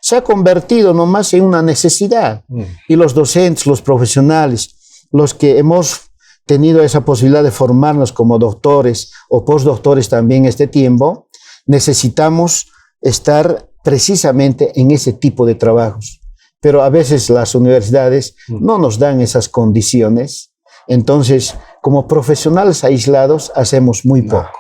se ha convertido nomás en una necesidad. Y los docentes, los profesionales, los que hemos tenido esa posibilidad de formarnos como doctores o postdoctores también este tiempo, necesitamos estar precisamente en ese tipo de trabajos. Pero a veces las universidades no nos dan esas condiciones. Entonces, como profesionales aislados, hacemos muy poco.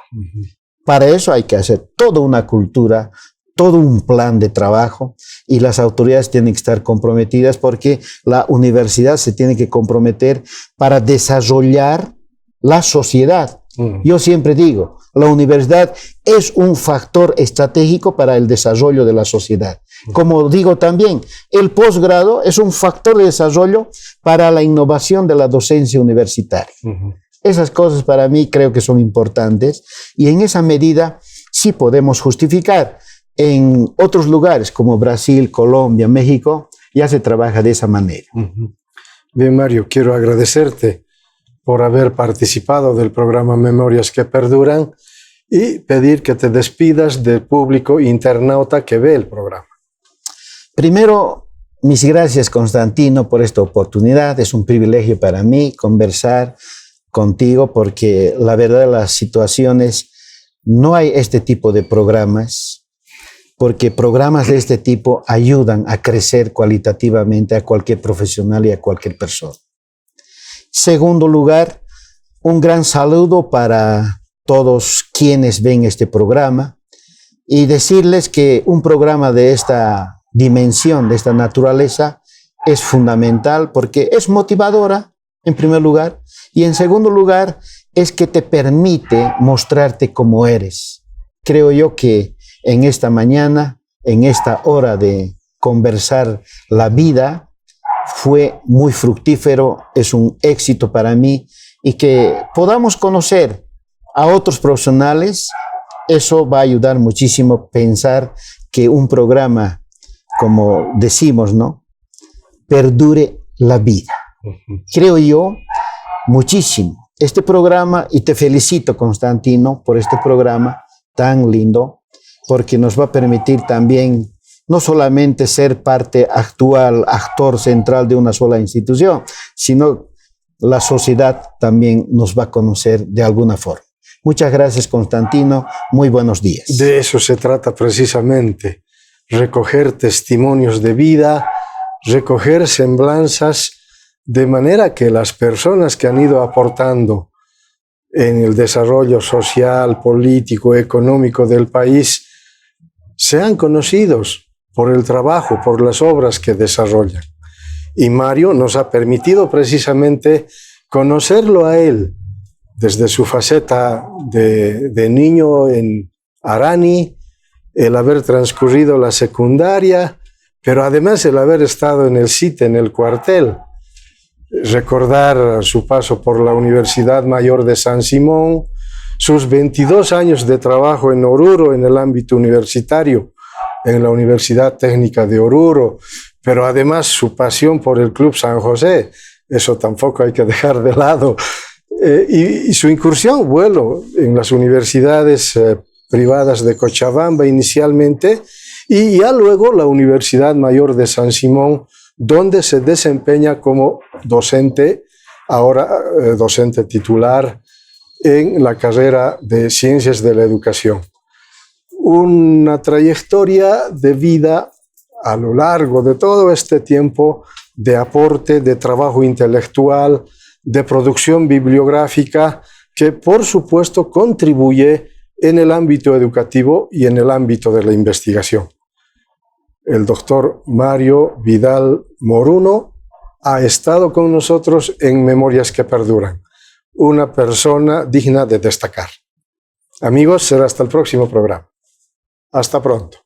Para eso hay que hacer toda una cultura, todo un plan de trabajo, y las autoridades tienen que estar comprometidas porque la universidad se tiene que comprometer para desarrollar la sociedad. Yo siempre digo, la universidad es un factor estratégico para el desarrollo de la sociedad. Como digo también, el posgrado es un factor de desarrollo para la innovación de la docencia universitaria. Esas cosas para mí creo que son importantes, y en esa medida sí podemos justificar. En otros lugares como Brasil, Colombia, México, ya se trabaja de esa manera. Bien, Mario, quiero agradecerte por haber participado del programa Memorias que Perduran y pedir que te despidas del público internauta que ve el programa. Primero, mis gracias, Constantino, por esta oportunidad. Es un privilegio para mí conversar contigo, porque la verdad las situaciones, no hay este tipo de programas, porque programas de este tipo ayudan a crecer cualitativamente a cualquier profesional y a cualquier persona. Segundo lugar, un gran saludo para todos quienes ven este programa, y decirles que un programa de esta dimensión, de esta naturaleza, es fundamental porque es motivadora, en primer lugar, y en segundo lugar, es que te permite mostrarte como eres. Creo yo que en esta mañana, en esta hora de conversar la vida, fue muy fructífero, es un éxito para mí, y que podamos conocer a otros profesionales, eso va a ayudar muchísimo a pensar que un programa, como decimos, ¿no?, perdure la vida. Creo yo muchísimo este programa, y te felicito, Constantino, por este programa tan lindo, porque nos va a permitir también no solamente ser parte actual, actor central de una sola institución, sino la sociedad también nos va a conocer de alguna forma. Muchas gracias, Constantino. Muy buenos días. De eso se trata precisamente, recoger testimonios de vida, recoger semblanzas, de manera que las personas que han ido aportando en el desarrollo social, político, económico del país sean conocidos por el trabajo, por las obras que desarrollan. Y Mario nos ha permitido precisamente conocerlo a él desde su faceta de niño en Arani, el haber transcurrido la secundaria, pero además el haber estado en el CIT, en el cuartel. Recordar su paso por la Universidad Mayor de San Simón, sus 22 años de trabajo en Oruro en el ámbito universitario, en la Universidad Técnica de Oruro, pero además su pasión por el Club San José, eso tampoco hay que dejar de lado, y su incursión, bueno, en las universidades privadas de Cochabamba inicialmente, y ya luego la Universidad Mayor de San Simón, donde se desempeña como docente, ahora docente titular, en la carrera de Ciencias de la Educación. Una trayectoria de vida a lo largo de todo este tiempo de aporte, de trabajo intelectual, de producción bibliográfica, que por supuesto contribuye en el ámbito educativo y en el ámbito de la investigación. El doctor Mario Vidal Moruno ha estado con nosotros en Memorias que Perduran. Una persona digna de destacar. Amigos, será hasta el próximo programa. Hasta pronto.